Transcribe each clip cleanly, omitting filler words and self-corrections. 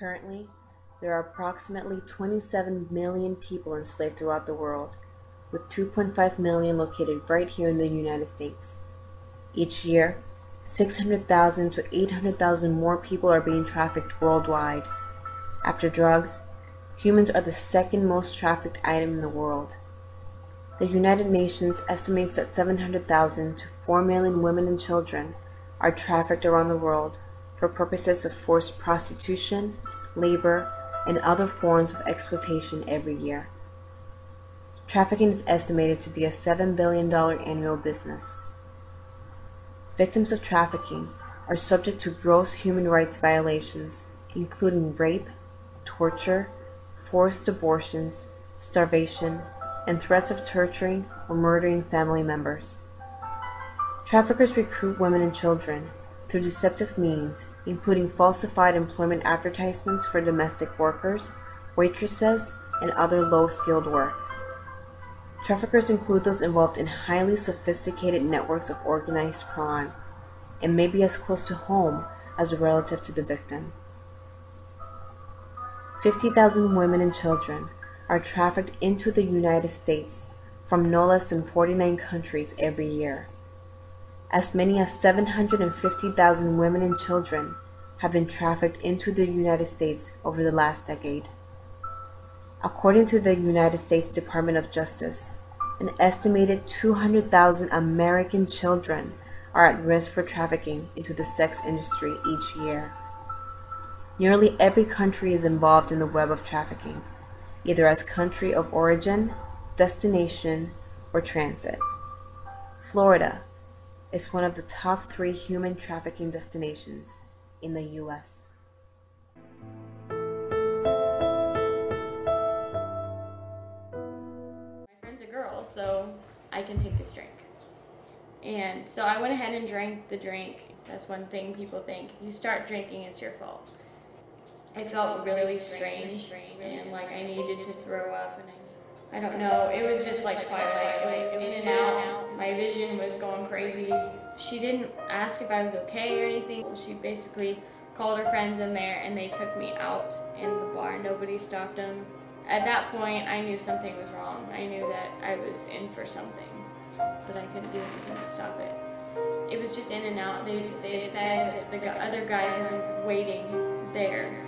Currently, there are approximately 27 million people enslaved throughout the world, with 2.5 million located right here in the United States. Each year, 600,000 to 800,000 more people are being trafficked worldwide. After drugs, humans are the second most trafficked item in the world. The United Nations estimates that 700,000 to 4 million women and children are trafficked around the world for purposes of forced prostitution, labor, and other forms of exploitation every year. Trafficking is estimated to be a $7 billion annual business. Victims of trafficking are subject to gross human rights violations, including rape, torture, forced abortions, starvation, and threats of torturing or murdering family members. Traffickers recruit women and children through deceptive means, including falsified employment advertisements for domestic workers, waitresses, and other low-skilled work. Traffickers include those involved in highly sophisticated networks of organized crime and may be as close to home as a relative to the victim. 50,000 women and children are trafficked into the United States from no less than 49 countries every year. As many as 750,000 women and children have been trafficked into the United States over the last decade. According to the United States Department of Justice, an estimated 200,000 American children are at risk for trafficking into the sex industry each year. Nearly every country is involved in the web of trafficking, either as country of origin, destination, or transit. Florida is one of the top 3 human trafficking destinations in the U.S. My friend's a girl, so I can take this drink. And so I went ahead and drank the drink. That's one thing people think. If you start drinking, it's your fault. I felt really strange and like I needed to throw up, and I don't know, it was just like Twilight. It was in and out. My vision was going crazy. She didn't ask if I was okay or anything. She basically called her friends in there and they took me out in the bar. Nobody stopped them. At that point, I knew something was wrong. I knew that I was in for something, but I couldn't do anything to stop it. It was just in and out. They said that the other guys are waiting there,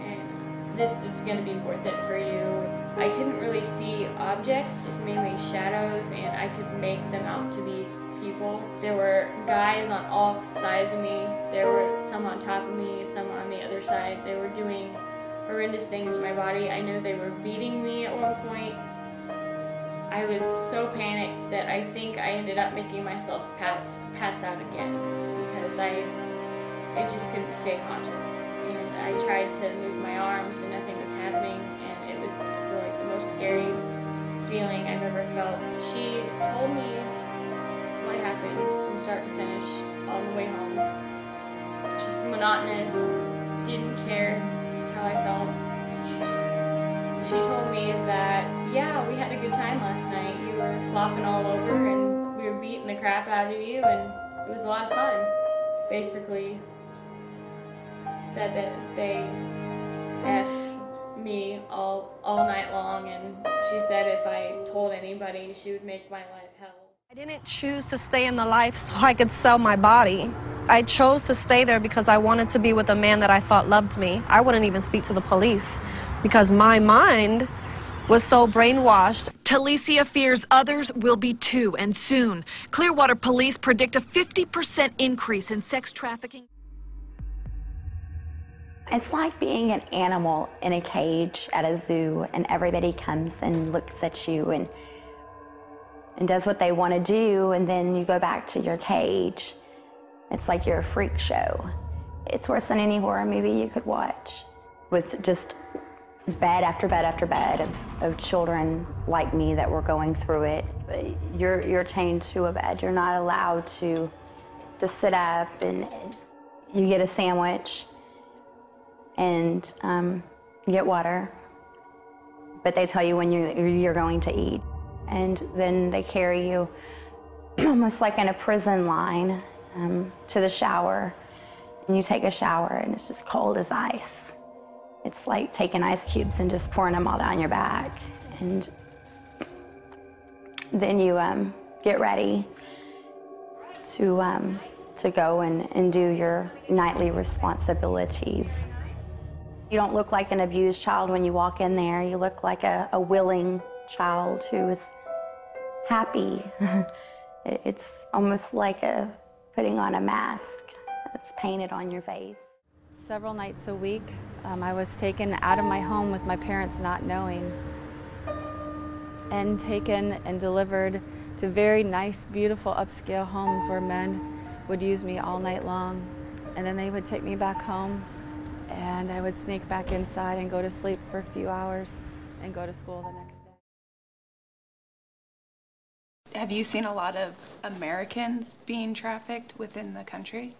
and this is going to be worth it for you. I couldn't really see objects, just mainly shadows, and I could make them out to be people. There were guys on all sides of me. There were some on top of me, some on the other side. They were doing horrendous things to my body. I knew they were beating me at one point. I was so panicked that I think I ended up making myself pass out again because I just couldn't stay conscious. And I tried to move my arms and nothing was happening, and it was like the most scary feeling I've ever felt. She told me what happened from start to finish on the way home. Just monotonous, didn't care how I felt. She told me that, yeah, we had a good time last night. You were flopping all over and we were beating the crap out of you and it was a lot of fun. Basically said that they F me all night long, and she said if I told anybody, she would make my life hell. I didn't choose to stay in the life so I could sell my body. I chose to stay there because I wanted to be with a man that I thought loved me. I wouldn't even speak to the police because my mind was so brainwashed. Talicia fears others will be too, and soon. Clearwater police predict a 50% increase in sex trafficking. It's like being an animal in a cage at a zoo, and everybody comes and looks at you and does what they want to do, and then you go back to your cage. It's like you're a freak show. It's worse than any horror movie you could watch, with just bed after bed after bed of children like me that were going through it. You're chained to a bed. You're not allowed to just sit up, and you get a sandwich and you get water, but they tell you when you're going to eat. And then they carry you almost like in a prison line to the shower, and you take a shower and it's just cold as ice. It's like taking ice cubes and just pouring them all down your back. And then you get ready to go and do your nightly responsibilities. You don't look like an abused child when you walk in there. You look like a willing child who is happy. It's almost like putting on a mask that's painted on your face. Several nights a week, I was taken out of my home with my parents not knowing, and taken and delivered to very nice, beautiful, upscale homes where men would use me all night long. And then they would take me back home, and I would sneak back inside and go to sleep for a few hours and go to school the next day. Have you seen a lot of Americans being trafficked within the country?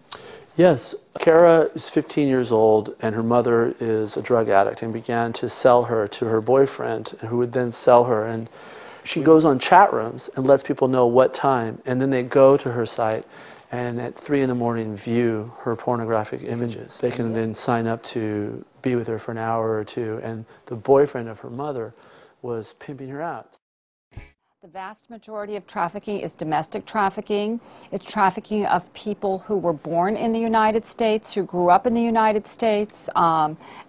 Yes. Kara is 15 years old, and her mother is a drug addict and began to sell her to her boyfriend, who would then sell her. And she goes on chat rooms and lets people know what time, and then they go to her site and at 3 in the morning view her pornographic images. They can then sign up to be with her for an hour or two, and the boyfriend of her mother was pimping her out. The vast majority of trafficking is domestic trafficking. It's trafficking of people who were born in the United States, who grew up in the United States.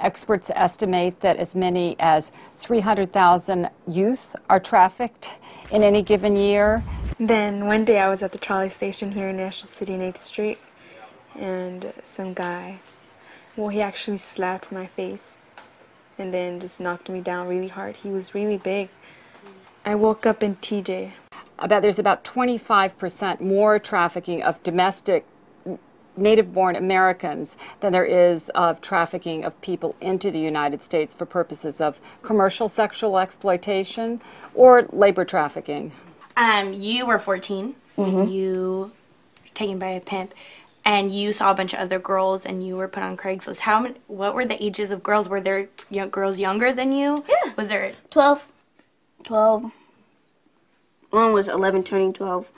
Experts estimate that as many as 300,000 youth are trafficked in any given year. Then one day I was at the trolley station here in National City on 8th Street, and some guy, well, he actually slapped my face and then just knocked me down really hard. He was really big. I woke up in TJ. There's about 25% more trafficking of domestic native-born Americans than there is of trafficking of people into the United States for purposes of commercial sexual exploitation or labor trafficking. You were 14 when you were taken by a pimp, and you saw a bunch of other girls, and you were put on Craigslist. What were the ages of girls? Were there girls younger than you? Yeah. Was there 12. One was 11 turning 12.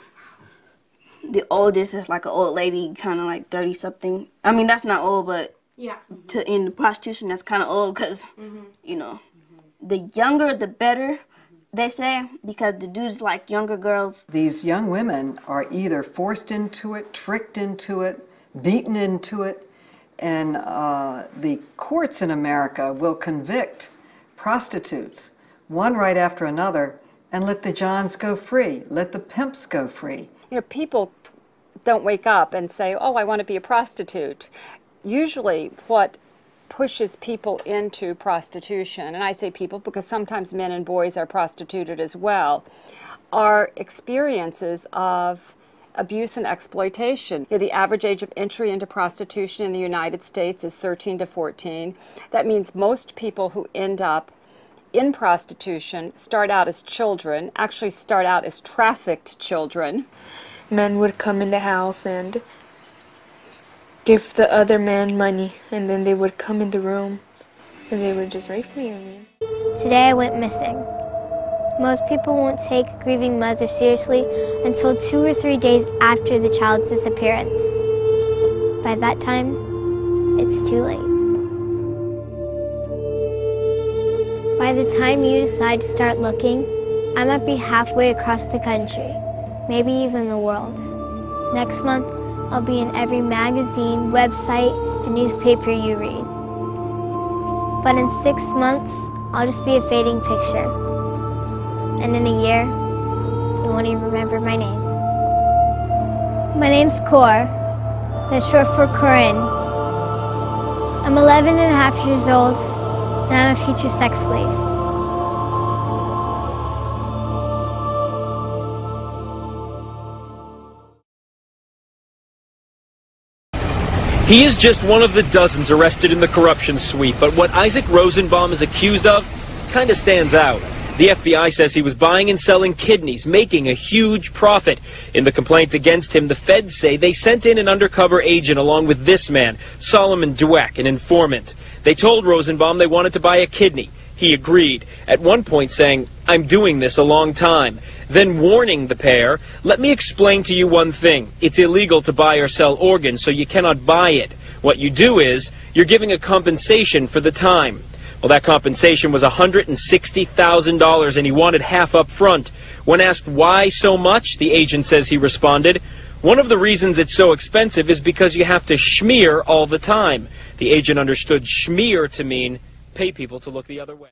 The oldest is like an old lady, kind of like 30-something. I mean, that's not old, but yeah, in prostitution, that's kind of old because, you know, the younger, the better, they say, because the dudes like younger girls. These young women are either forced into it, tricked into it, beaten into it, and the courts in America will convict prostitutes, one right after another, and let the Johns go free, let the pimps go free. You know, people don't wake up and say, oh, I want to be a prostitute. Usually what pushes people into prostitution, and I say people because sometimes men and boys are prostituted as well, are experiences of abuse and exploitation. You know, the average age of entry into prostitution in the United States is 13 to 14. That means most people who end up in prostitution start out as children, actually start out as trafficked children. Men would come in the house and give the other man money, and then they would come in the room and they would just rape me. I mean. Today I went missing. Most people won't take a grieving mother seriously until 2 or 3 days after the child's disappearance. By that time, it's too late. By the time you decide to start looking, I might be halfway across the country, maybe even the world. Next month, I'll be in every magazine, website, and newspaper you read. But in 6 months, I'll just be a fading picture. And in a year, you won't even remember my name. My name's Cor. That's short for Corinne. I'm 11 and a half years old, and I'm a future sex slave. He is just one of the dozens arrested in the corruption sweep, but what Isaac Rosenbaum is accused of kind of stands out. The FBI says he was buying and selling kidneys, making a huge profit. In the complaint against him, the feds say they sent in an undercover agent along with this man, Solomon Dweck, an informant. They told Rosenbaum they wanted to buy a kidney. He agreed, at one point saying, "I'm doing this a long time," then warning the pair, "Let me explain to you one thing. It's illegal to buy or sell organs, so you cannot buy it. What you do is, you're giving a compensation for the time. Well, that compensation was $160,000, and he wanted half up front. When asked why so much, the agent says he responded, "One of the reasons it's so expensive is because you have to schmear all the time." The agent understood schmear to mean pay people to look the other way.